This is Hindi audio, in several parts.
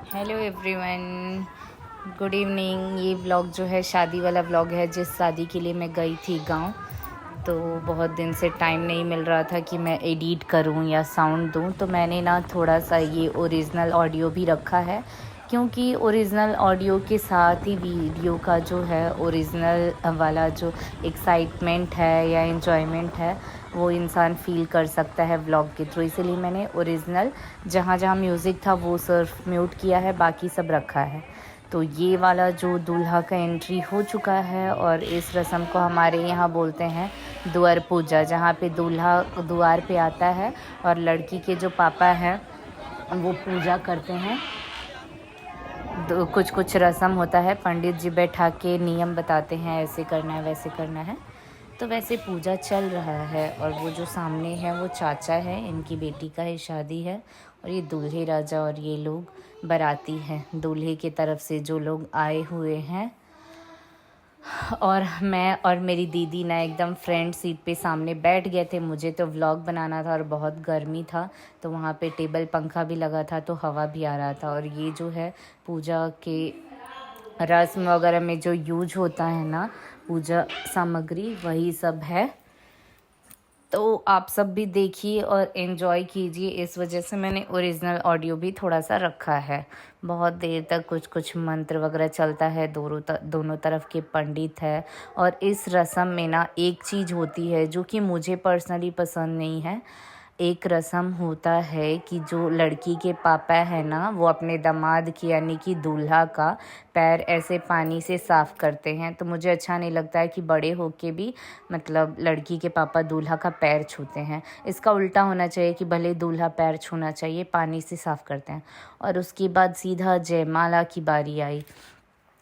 Hello everyone, good evening. ये व्लॉग जो है शादी वाला व्लॉग है, जिस शादी के लिए मैं गई थी गांव। तो बहुत दिन से टाइम नहीं मिल रहा था कि मैं एडिट करूं या साउंड दूं, तो मैंने ना थोड़ा सा ये ओरिजिनल ऑडियो भी रखा है, क्योंकि ओरिजिनल ऑडियो के साथ ही वीडियो का जो है ओरिजिनल वाला जो एक्साइटमेंट है या एन्जॉयमेंट है वो इंसान फ़ील कर सकता है व्लॉग के थ्रू। इसीलिए मैंने ओरिजिनल जहाँ जहाँ म्यूज़िक था वो सिर्फ म्यूट किया है, बाकी सब रखा है। तो ये वाला जो दूल्हा का एंट्री हो चुका है, और इस रस्म को हमारे यहाँ बोलते हैं द्वार पूजा, जहाँ पे दूल्हा द्वार पे आता है और लड़की के जो पापा हैं वो पूजा करते हैं। कुछ कुछ रस्म होता है, पंडित जी बैठा के नियम बताते हैं, ऐसे करना है वैसे करना है। तो वैसे पूजा चल रहा है, और वो जो सामने है वो चाचा है, इनकी बेटी का ही शादी है। और ये दूल्हे राजा और ये लोग बाराती हैं, दूल्हे की तरफ से जो लोग आए हुए हैं। और मैं और मेरी दीदी ना एकदम फ्रंट सीट पे सामने बैठ गए थे। मुझे तो व्लॉग बनाना था और बहुत गर्मी था, तो वहाँ पे टेबल पंखा भी लगा था तो हवा भी आ रहा था। और ये जो है पूजा के रस्म वगैरह में जो यूज होता है ना, पूजा सामग्री, वही सब है। तो आप सब भी देखिए और एंजॉय कीजिए। इस वजह से मैंने ओरिजिनल ऑडियो भी थोड़ा सा रखा है। बहुत देर तक कुछ कुछ मंत्र वगैरह चलता है, दोनों तरफ के पंडित है। और इस रस्म में ना एक चीज़ होती है जो कि मुझे पर्सनली पसंद नहीं है। एक रस्म होता है कि जो लड़की के पापा है ना, वो अपने दामाद की यानी कि दूल्हा का पैर ऐसे पानी से साफ़ करते हैं। तो मुझे अच्छा नहीं लगता है कि बड़े होके भी मतलब लड़की के पापा दूल्हा का पैर छूते हैं। इसका उल्टा होना चाहिए कि भले दूल्हा पैर छूना चाहिए, पानी से साफ़ करते हैं। और उसके बाद सीधा जयमाला की बारी आई।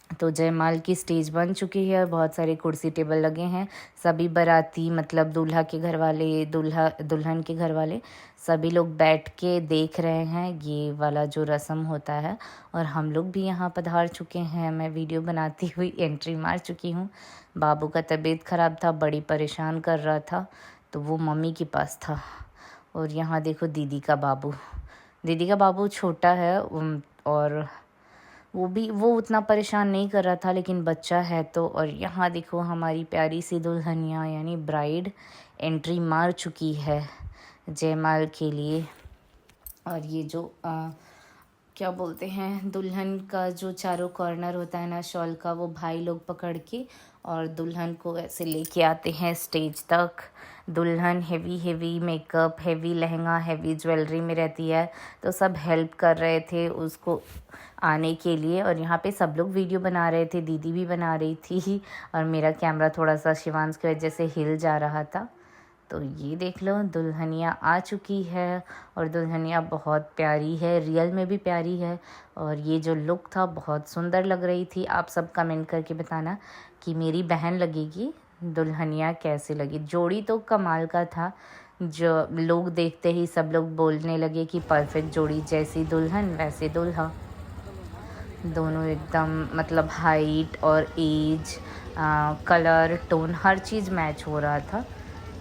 तो जयमाल की स्टेज बन चुकी है, बहुत सारे कुर्सी टेबल लगे हैं। सभी बाराती मतलब दूल्हा के घर वाले, दुल्हन के घर वाले सभी लोग बैठ के देख रहे हैं ये वाला जो रस्म होता है। और हम लोग भी यहाँ पधार चुके हैं। मैं वीडियो बनाती हुई एंट्री मार चुकी हूँ। बाबू का तबीयत ख़राब था, बड़ी परेशान कर रहा था, तो वो मम्मी के पास था। और यहाँ देखो दीदी का बाबू छोटा है, और वो उतना परेशान नहीं कर रहा था, लेकिन बच्चा है तो। और यहाँ देखो हमारी प्यारी सी दुल्हनिया यानी ब्राइड एंट्री मार चुकी है जयमाल के लिए। और ये जो क्या बोलते हैं, दुल्हन का जो चारों कॉर्नर होता है ना शॉल का, वो भाई लोग पकड़ के और दुल्हन को ऐसे लेके आते हैं स्टेज तक। दुल्हन heavy makeup, heavy lehenga, heavy jewellery में रहती है, तो सब हेल्प कर रहे थे उसको आने के लिए। और यहाँ पे सब लोग वीडियो बना रहे थे, दीदी भी बना रही थी, और मेरा कैमरा थोड़ा सा शिवांश की वजह से हिल जा रहा था। तो ये देख लो दुल्हनिया आ चुकी है, और दुल्हनिया बहुत प्यारी है, रियल में भी प्यारी है। और ये जो लुक था बहुत सुंदर लग रही थी। आप सब कमेंट करके बताना कि मेरी बहन लगेगी दुल्हनिया कैसे लगी। जोड़ी तो कमाल का था, जो लोग देखते ही सब लोग बोलने लगे कि परफेक्ट जोड़ी, जैसी दुल्हन वैसे दूल्हा। दोनों एकदम मतलब हाइट और एज, कलर टोन हर चीज़ मैच हो रहा था।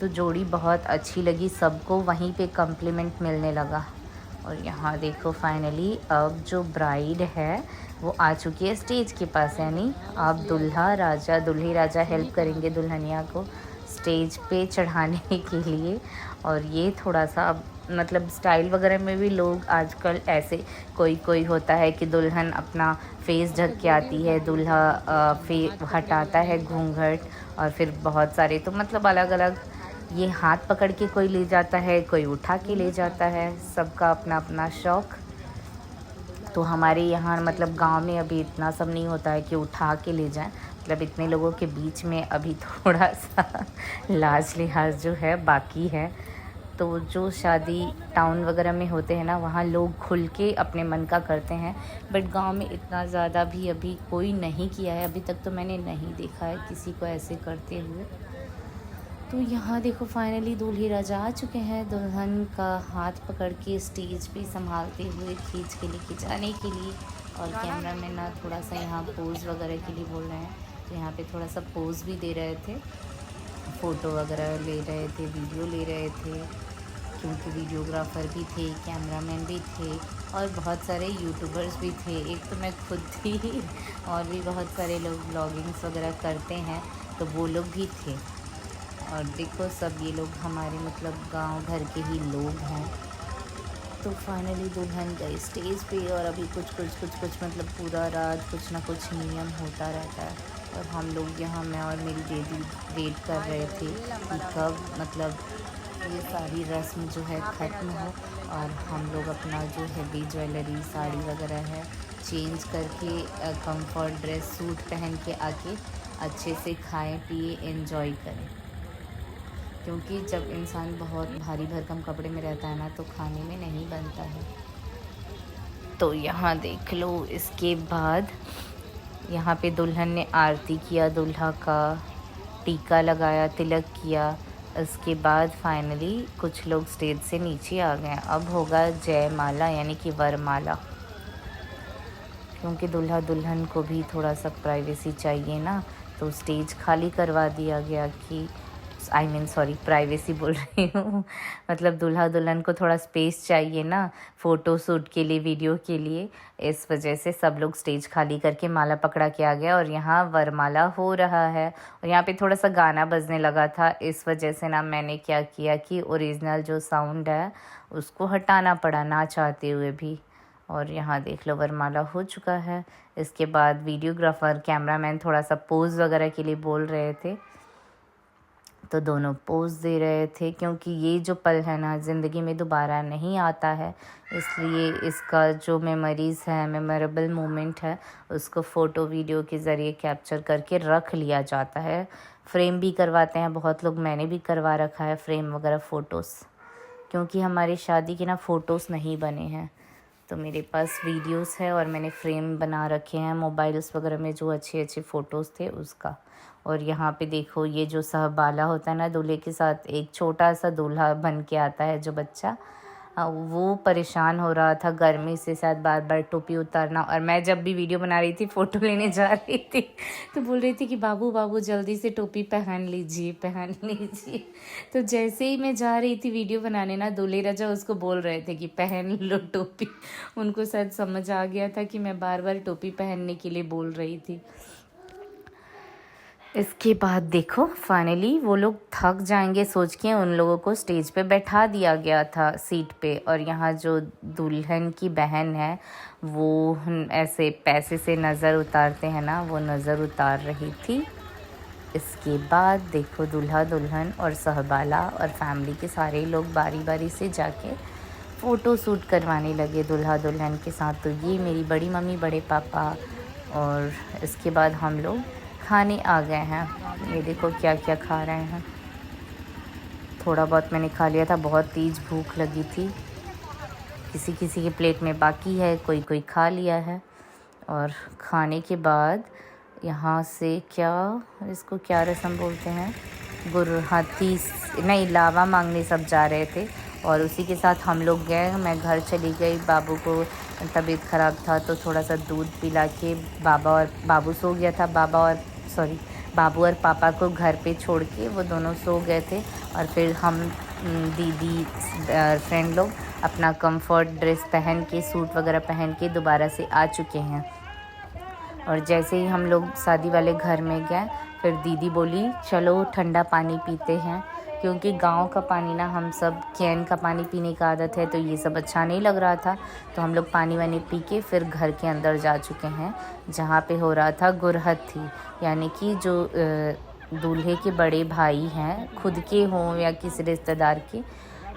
तो जोड़ी बहुत अच्छी लगी सबको, वहीं पे कम्प्लीमेंट मिलने लगा। और यहाँ देखो फाइनली अब जो ब्राइड है वो आ चुकी है स्टेज के पास, यानी अब दूल्हे राजा हेल्प करेंगे दुल्हनिया को स्टेज पे चढ़ाने के लिए। और ये थोड़ा सा अब मतलब स्टाइल वगैरह में भी लोग आजकल ऐसे, कोई होता है कि दुल्हन अपना फेस ढक के आती है, दूल्हा हटाता है घूंघट, और फिर बहुत सारे तो मतलब अलग अलग, ये हाथ पकड़ के कोई ले जाता है, कोई उठा के ले जाता है, सबका अपना अपना शौक़। तो हमारे यहाँ मतलब गांव में अभी इतना सब नहीं होता है कि उठा के ले जाएं, मतलब इतने लोगों के बीच में अभी थोड़ा सा लाज लिहाज जो है बाकी है। तो जो शादी टाउन वगैरह में होते हैं ना, वहाँ लोग खुल के अपने मन का करते हैं, बट गांव में इतना ज़्यादा भी अभी कोई नहीं किया है। अभी तक तो मैंने नहीं देखा है किसी को ऐसे करते हुए। तो यहाँ देखो फाइनली दूल्हे राजा आ चुके हैं, दुल्हन का हाथ पकड़ के स्टेज पे संभालते हुए खींच के लेके जाने के लिए। और कैमरा मैन ना थोड़ा सा यहाँ पोज़ वगैरह के लिए बोल रहे हैं, तो यहाँ पे थोड़ा सा पोज़ भी दे रहे थे, फ़ोटो वगैरह ले रहे थे, वीडियो ले रहे थे। क्योंकि वीडियोग्राफर भी थे, कैमरामैन भी थे और बहुत सारे यूट्यूबर्स भी थे। एक तो मैं खुद थी और भी बहुत सारे लोग ब्लॉगिंग्स वगैरह करते हैं, तो वो लोग भी थे। और देखो सब ये लोग हमारे मतलब गांव घर के ही लोग हैं। तो फाइनली दुल्हन गई स्टेज पे और अभी कुछ मतलब पूरा रात कुछ ना कुछ नियम होता रहता है। और हम लोग यहाँ, मैं और मेरी दीदी वेट कर रहे थे कि कब मतलब ये सारी रस्म जो है ख़त्म हो और हम लोग अपना जो हैवी ज्वेलरी साड़ी वगैरह है चेंज करके कंफर्ट ड्रेस सूट पहन के आके अच्छे से खाएं पिए एंजॉय करें। क्योंकि जब इंसान बहुत भारी भरकम कपड़े में रहता है ना तो खाने में नहीं बनता है। तो यहाँ देख लो, इसके बाद यहाँ पे दुल्हन ने आरती किया, दूल्हा का टीका लगाया, तिलक किया। इसके बाद फाइनली कुछ लोग स्टेज से नीचे आ गए। अब होगा जयमाला यानी कि वरमाला, क्योंकि दूल्हा दुल्हन को भी थोड़ा सा प्राइवेसी चाहिए ना, तो स्टेज खाली करवा दिया गया कि प्राइवेसी बोल रही हूँ मतलब दूल्हा दुल्हन को थोड़ा स्पेस चाहिए ना फ़ोटो शूट के लिए, वीडियो के लिए। इस वजह से सब लोग स्टेज खाली करके माला पकड़ा के आ गया और यहाँ वरमाला हो रहा है। और यहाँ पे थोड़ा सा गाना बजने लगा था, इस वजह से ना मैंने क्या किया कि ओरिजिनल जो साउंड है उसको हटाना पड़ा ना चाहते हुए भी। और यहाँ देख लो वरमाला हो चुका है। इसके बाद वीडियोग्राफर कैमरामैन थोड़ा सा पोज वगैरह के लिए बोल रहे थे, तो दोनों पोज दे रहे थे, क्योंकि ये जो पल है ना ज़िंदगी में दोबारा नहीं आता है, इसलिए इसका जो मेमोरीज़ है, मेमोरेबल मोमेंट है, उसको फ़ोटो वीडियो के ज़रिए कैप्चर करके रख लिया जाता है। फ्रेम भी करवाते हैं बहुत लोग, मैंने भी करवा रखा है फ्रेम वगैरह फ़ोटोज़, क्योंकि हमारी शादी के ना फ़ोटोज़ नहीं बने हैं। तो मेरे पास वीडियोस है और मैंने फ्रेम बना रखे हैं मोबाइल्स वगैरह में जो अच्छे फ़ोटोज़ थे उसका। और यहाँ पे देखो ये जो सहबाला होता है ना दूल्हे के साथ, एक छोटा सा दूल्हा बन के आता है जो बच्चा, वो परेशान हो रहा था गर्मी से, शायद बार बार टोपी उतारना। और मैं जब भी वीडियो बना रही थी, फ़ोटो लेने जा रही थी, तो बोल रही थी कि बाबू बाबू जल्दी से टोपी पहन लीजिए पहन लीजिए। तो जैसे ही मैं जा रही थी वीडियो बनाने ना, दूल्हे राजा उसको बोल रहे थे कि पहन लो टोपी। उनको शायद समझ आ गया था कि मैं बार बार टोपी पहनने के लिए बोल रही थी। इसके बाद देखो फाइनली वो लोग थक जाएंगे सोच के उन लोगों को स्टेज पे बैठा दिया गया था सीट पे। और यहाँ जो दुल्हन की बहन है वो ऐसे पैसे से नज़र उतारते हैं ना, वो नज़र उतार रही थी। इसके बाद देखो दूल्हा दुल्हन और सहबाला और फैमिली के सारे लोग बारी बारी से जाके फ़ोटो शूट करवाने लगे दूल्हा दुल्हन के साथ। तो ये मेरी बड़ी मम्मी, बड़े पापा, और इसके बाद हम लोग खाने आ गए हैं। ये देखो क्या क्या खा रहे हैं। थोड़ा बहुत मैंने खा लिया था, बहुत तेज़ भूख लगी थी। किसी किसी के प्लेट में बाकी है, कोई कोई खा लिया है। और खाने के बाद यहाँ से इसको क्या रस्म बोलते हैं, गुरहाती नहीं, लावा मांगने सब जा रहे थे। और उसी के साथ हम लोग गए, मैं घर चली गई। बाबू को तबीयत ख़राब था तो थोड़ा सा दूध पिला के बाबू सो गया था। बाबू और पापा को घर पे छोड़ के वो दोनों सो गए थे। और फिर हम दीदी फ्रेंड लोग अपना कंफर्ट ड्रेस पहन के, सूट वगैरह पहन के दोबारा से आ चुके हैं। और जैसे ही हम लोग शादी वाले घर में गए, फिर दीदी बोली चलो ठंडा पानी पीते हैं, क्योंकि गांव का पानी ना, हम सब कैन का पानी पीने का आदत है, तो ये सब अच्छा नहीं लग रहा था। तो हम लोग पानी वानी पी के फिर घर के अंदर जा चुके हैं, जहाँ पे हो रहा था गुरहथी, यानी कि जो दूल्हे के बड़े भाई हैं, खुद के हों या किसी रिश्तेदार के,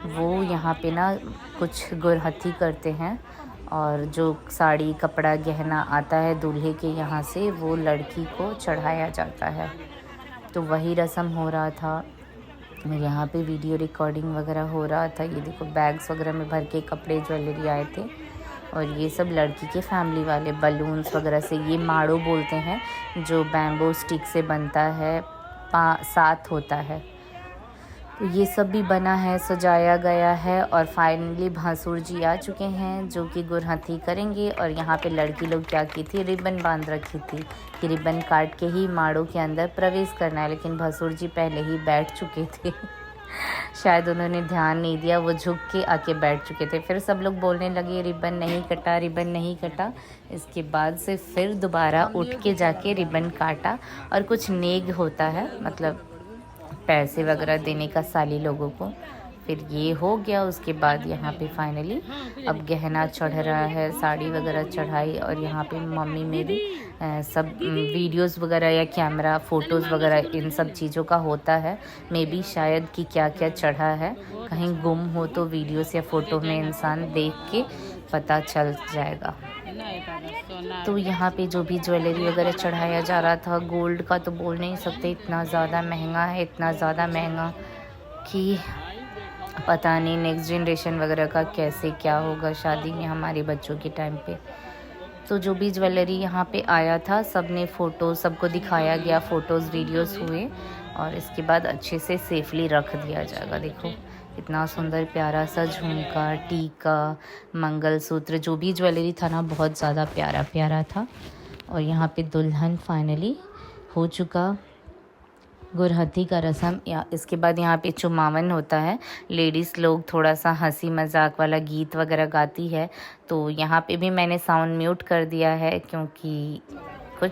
वो यहाँ पे ना कुछ गुरहथी करते हैं। और जो साड़ी कपड़ा गहना आता है दूल्हे के यहाँ से, वो लड़की को चढ़ाया जाता है। तो वही रस्म हो रहा था। यहाँ पे वीडियो रिकॉर्डिंग वगैरह हो रहा था। ये देखो बैग्स वगैरह में भर के कपड़े ज्वेलरी आए थे। और ये सब लड़की के फैमिली वाले बलून्स वगैरह से, ये माड़ो बोलते हैं जो बैम्बो स्टिक से बनता है, 7 होता है, तो ये सब भी बना है, सजाया गया है। और फाइनली भासुर जी आ चुके हैं जो कि गुरहथी करेंगे। और यहाँ पे लड़की लोग क्या की थी, रिबन बांध रखी थी कि रिबन काट के ही माड़ो के अंदर प्रवेश करना है, लेकिन भासुर जी पहले ही बैठ चुके थे। शायद उन्होंने ध्यान नहीं दिया, वो झुक के आके बैठ चुके थे। फिर सब लोग बोलने लगे रिबन नहीं कटा, रिबन नहीं कटा। इसके बाद से फिर दोबारा उठ के जाके रिबन काटा। और कुछ नेग होता है, मतलब पैसे वगैरह देने का साली लोगों को। फिर ये हो गया। उसके बाद यहाँ पे फाइनली अब गहना चढ़ रहा है, साड़ी वगैरह चढ़ाई। और यहाँ पे मम्मी मेरी सब वीडियोस वगैरह या कैमरा फ़ोटोज़ वगैरह इन सब चीज़ों का होता है। मे बी शायद कि क्या क्या चढ़ा है, कहीं गुम हो तो वीडियोस या फ़ोटो में इंसान देख के पता चल जाएगा। तो यहाँ पे जो भी ज्वेलरी वगैरह चढ़ाया जा रहा था, गोल्ड का तो बोल नहीं सकते, इतना ज़्यादा महंगा है, इतना ज़्यादा महंगा कि पता नहीं नेक्स्ट जनरेशन वगैरह का कैसे क्या होगा शादी में हमारे बच्चों के टाइम पे। तो जो भी ज्वेलरी यहाँ पे आया था सब ने फ़ोटो सबको दिखाया गया, फ़ोटोज़ वीडियोस हुए और इसके बाद अच्छे से सेफली रख दिया जाएगा। देखो इतना सुंदर प्यारा सा झुमका, टीका, मंगलसूत्र, जो भी ज्वेलरी था ना बहुत ज़्यादा प्यारा प्यारा था। और यहाँ पे दुल्हन फाइनली हो चुका। गुरहथी का रस्म या इसके बाद यहाँ पे चुमावन होता है। लेडीज़ लोग थोड़ा सा हंसी मजाक वाला गीत वगैरह गाती है, तो यहाँ पे भी मैंने साउंड म्यूट कर दिया है क्योंकि कुछ।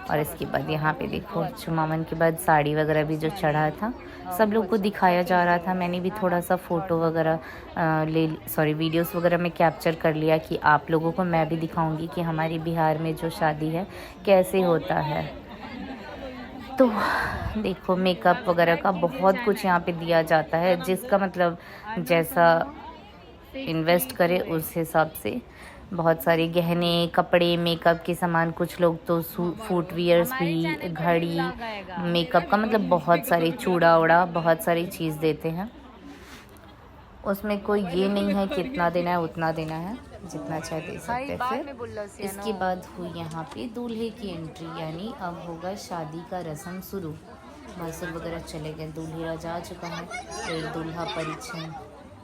और इसके बाद यहाँ पे देखो चुमावन के बाद साड़ी वगैरह भी जो चढ़ा था सब लोग को दिखाया जा रहा था। मैंने भी थोड़ा सा फ़ोटो वगैरह वीडियोस वगैरह में कैप्चर कर लिया कि आप लोगों को मैं भी दिखाऊंगी कि हमारी बिहार में जो शादी है कैसे होता है। तो देखो मेकअप वगैरह का बहुत कुछ यहाँ पे दिया जाता है, जिसका मतलब जैसा इन्वेस्ट करे उस हिसाब से। बहुत सारे गहने, कपड़े, मेकअप के सामान, कुछ लोग तो फुटवियर्स भी, घड़ी, मेकअप का मतलब बहुत सारे चूड़ा उड़ा बहुत सारी चीज़ देते हैं। उसमें कोई ये नहीं है कि इतना देना है उतना देना है, जितना चाहे दे सकते हैं। फिर इसके बाद हुई यहाँ पे दूल्हे की एंट्री, यानी अब होगा शादी का रस्म शुरू। मसर वगैरह चले गए, दूल्हे राजा आ चुका है। फिर दूल्हा परिछन,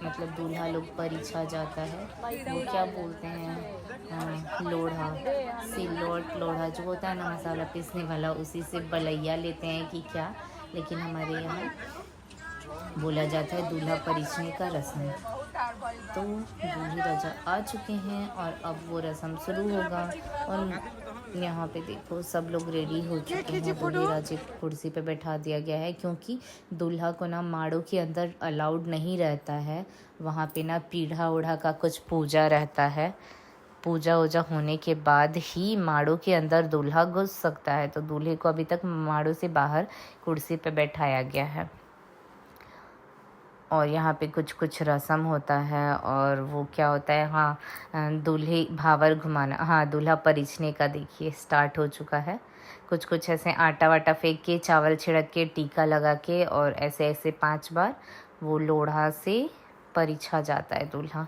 मतलब दूल्हा लोग परिछा जाता है, वो क्या बोलते हैं, लोढ़ा, सिलोट लोढ़ा जो होता है ना मसाला पीसने वाला, उसी से बलैया लेते हैं कि क्या, लेकिन हमारे यहाँ बोला जाता है दूल्हा परिछने का रस्म। तो दूल्हे राजा आ चुके हैं और अब वो रस्म शुरू होगा। और यहाँ पे देखो सब लोग रेडी हो चुके हैं। दूल्हे राजे को कुर्सी पे बैठा दिया गया है क्योंकि दूल्हा को ना माड़ों के अंदर अलाउड नहीं रहता है। वहाँ पे ना पीढ़ा ओढ़ा का कुछ पूजा रहता है। पूजा वूजा होने के बाद ही माड़ों के अंदर दूल्हा घुस सकता है। तो दूल्हे को अभी तक माड़ों से बाहर कुर्सी पे बैठाया गया है। और यहाँ पे कुछ कुछ रस्म होता है और वो क्या होता है, हाँ दूल्हे भावर घुमाना, हाँ दूल्हा परिछने का देखिए स्टार्ट हो चुका है। कुछ कुछ ऐसे आटा वाटा फेंक के, चावल छिड़क के, टीका लगा के और ऐसे ऐसे 5 बार वो लोढ़ा से परिछा जाता है दूल्हा।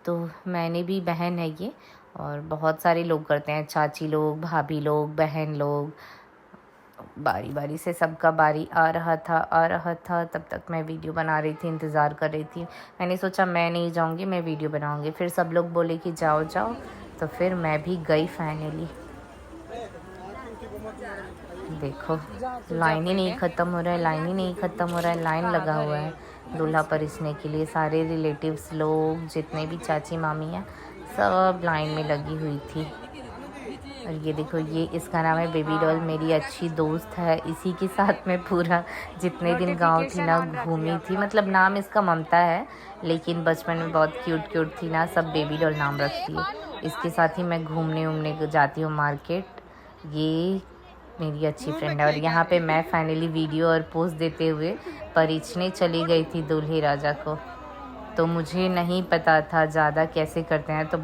तो मैंने भी बहन है ये, और बहुत सारे लोग करते हैं, चाची लोग, भाभी लोग, बहन लोग, बारी बारी से सबका बारी आ रहा था। तब तक मैं वीडियो बना रही थी, इंतज़ार कर रही थी। मैंने सोचा मैं नहीं जाऊंगी, मैं वीडियो बनाऊंगी। फिर सब लोग बोले कि जाओ जाओ, तो फिर मैं भी गई फाइनली। देखो लाइन ही नहीं ख़त्म हो रहा है, लाइन ही नहीं ख़त्म हो रहा है, लाइन लगा हुआ है दूल्हा परिछने के लिए। सारे रिलेटिव्स लोग, जितने भी चाची मामी हैं, सब लाइन में लगी हुई थी। और ये देखो, ये इसका नाम है बेबी डॉल, मेरी अच्छी दोस्त है। इसी के साथ मैं पूरा जितने दिन गांव थी ना घूमी थी। मतलब नाम इसका ममता है, लेकिन बचपन में बहुत क्यूट क्यूट थी ना, सब बेबी डॉल नाम रखती है। इसके साथ ही मैं घूमने उमने जाती हूँ मार्केट। ये मेरी अच्छी फ्रेंड है। और यहाँ पे मैं फाइनली वीडियो और पोस्ट देते हुए परिछने चली गई थी दूल्हे राजा को। तो मुझे नहीं पता था ज़्यादा कैसे करते हैं, तो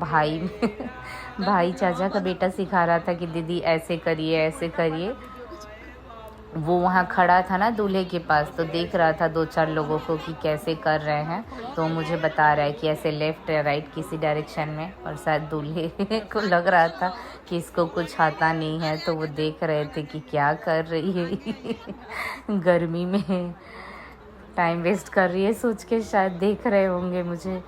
भाई चाचा का बेटा सिखा रहा था कि दीदी ऐसे करिए ऐसे करिए। वो वहाँ खड़ा था ना दूल्हे के पास, तो देख रहा था 2-4 लोगों को कि कैसे कर रहे हैं, तो मुझे बता रहा है कि ऐसे लेफ़्ट या राइट किसी डायरेक्शन में। और शायद दूल्हे को लग रहा था कि इसको कुछ आता नहीं है, तो वो देख रहे थे कि क्या कर रही है गर्मी में टाइम वेस्ट कर रही है, सोच के शायद देख रहे होंगे मुझे।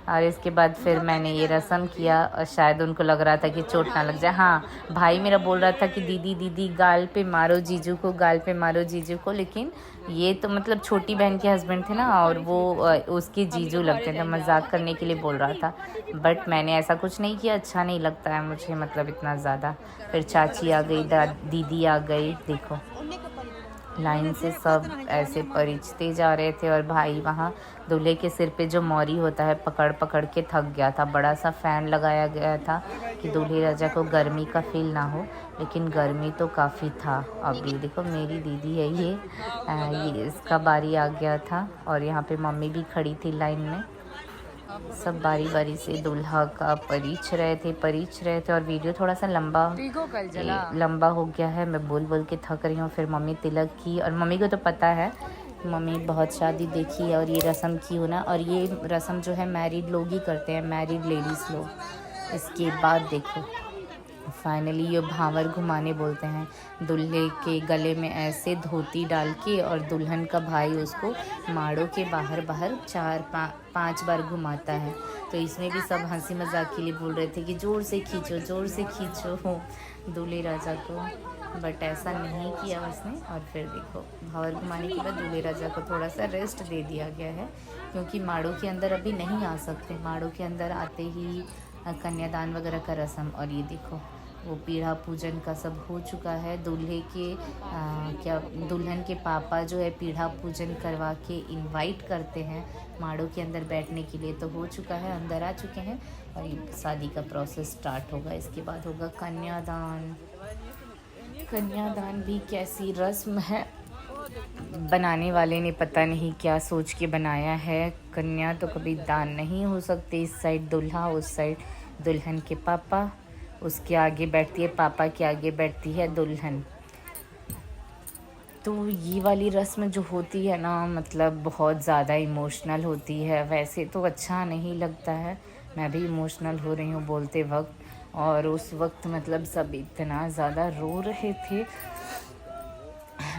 और इसके बाद फिर मैंने ये रस्म किया और शायद उनको लग रहा था कि चोट ना लग जाए। हाँ, भाई मेरा बोल रहा था कि दीदी दीदी गाल पे मारो जीजू को, गाल पे मारो जीजू को, लेकिन ये तो मतलब छोटी बहन के हस्बैंड थे ना, और वो उसके जीजू लगते थे, मजाक करने के लिए बोल रहा था। बट मैंने ऐसा कुछ नहीं किया, अच्छा नहीं लगता है मुझे मतलब इतना ज़्यादा। फिर चाची आ गई, दीदी आ गई, देखो लाइन से सब ऐसे परिचते जा रहे थे। और भाई वहाँ दूल्हे के सिर पे जो मौरी होता है पकड़ पकड़ के थक गया था। बड़ा सा फ़ैन लगाया गया था कि दूल्हे राजा को गर्मी का फील ना हो, लेकिन गर्मी तो काफ़ी था। अब ये देखो मेरी दीदी है ये इसका बारी आ गया था, और यहाँ पे मम्मी भी खड़ी थी लाइन में। सब बारी बारी से दूल्हा का परिच रहे थे। और वीडियो थोड़ा सा लंबा हो गया है, मैं बोल बोल के थक रही हूँ। फिर मम्मी तिलक की, और मम्मी को तो पता है, मम्मी बहुत शादी देखी है और ये रस्म की हो ना। और ये रस्म जो है मैरिड लोग ही करते हैं, मैरिड लेडीज़ लोग। इसके बाद देखो फाइनली ये भांवर घुमाने बोलते हैं, दूल्हे के गले में ऐसे धोती डाल के, और दुल्हन का भाई उसको माड़ों के बाहर 4-5 बार घुमाता है। तो इसमें भी सब हंसी मजाक के लिए बोल रहे थे कि ज़ोर से खींचो दूल्हे राजा को, बट ऐसा नहीं किया उसने। और फिर देखो भांवर घुमाने के बाद दूल्हे राजा को थोड़ा सा रेस्ट दे दिया गया है, क्योंकि माड़ों के अंदर अभी नहीं आ सकते। माड़ों के अंदर आते ही कन्यादान वगैरह का रस्म। और ये देखो वो पीढ़ा पूजन का सब हो चुका है। दूल्हे के दुल्हन के पापा जो है पीढ़ा पूजन करवा के इनवाइट करते हैं माड़ों के अंदर बैठने के लिए। तो हो चुका है, अंदर आ चुके हैं, और ये शादी का प्रोसेस स्टार्ट होगा। इसके बाद होगा कन्यादान। कन्यादान भी कैसी रस्म है, बनाने वाले ने पता नहीं क्या सोच के बनाया है। कन्या तो कभी दान नहीं हो सकती। इस साइड दूल्हा, उस साइड दुल्हन के पापा, उसके आगे बैठती है, पापा के आगे बैठती है दुल्हन। तो ये वाली रस्म जो होती है ना, मतलब बहुत ज़्यादा इमोशनल होती है। वैसे तो अच्छा नहीं लगता है, मैं भी इमोशनल हो रही हूँ बोलते वक्त। और उस वक्त मतलब सब इतना ज़्यादा रो रहे थे,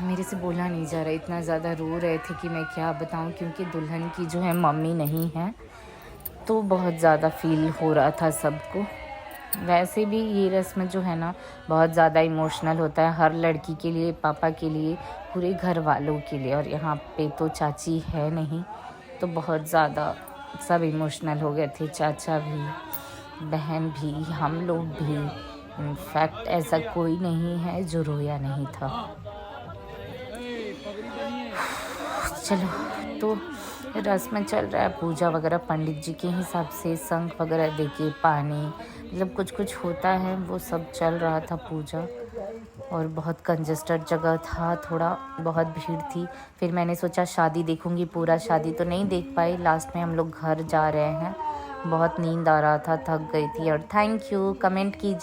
मेरे से बोला नहीं जा रहा, इतना ज़्यादा रो रहे थे कि मैं क्या बताऊं। क्योंकि दुल्हन की जो है मम्मी नहीं है, तो बहुत ज़्यादा फील हो रहा था सबको। वैसे भी ये रस्म जो है ना बहुत ज़्यादा इमोशनल होता है, हर लड़की के लिए, पापा के लिए, पूरे घर वालों के लिए। और यहाँ पे तो चाची है नहीं, तो बहुत ज़्यादा सब इमोशनल हो गए थे। चाचा भी, बहन भी, हम लोग भी। इनफैक्ट ऐसा कोई नहीं है जो रोया नहीं था। चलो, तो रस्म चल रहा है, पूजा वगैरह पंडित जी के हिसाब से, शंख वगैरह देके, पानी, मतलब कुछ कुछ होता है, वो सब चल रहा था पूजा। और बहुत कंजस्टेड जगह था, थोड़ा बहुत भीड़ थी। फिर मैंने सोचा शादी देखूंगी, पूरा शादी तो नहीं देख पाई। लास्ट में हम लोग घर जा रहे हैं, बहुत नींद आ रहा था, थक गई थी। और थैंक यू, कमेंट कीजिए।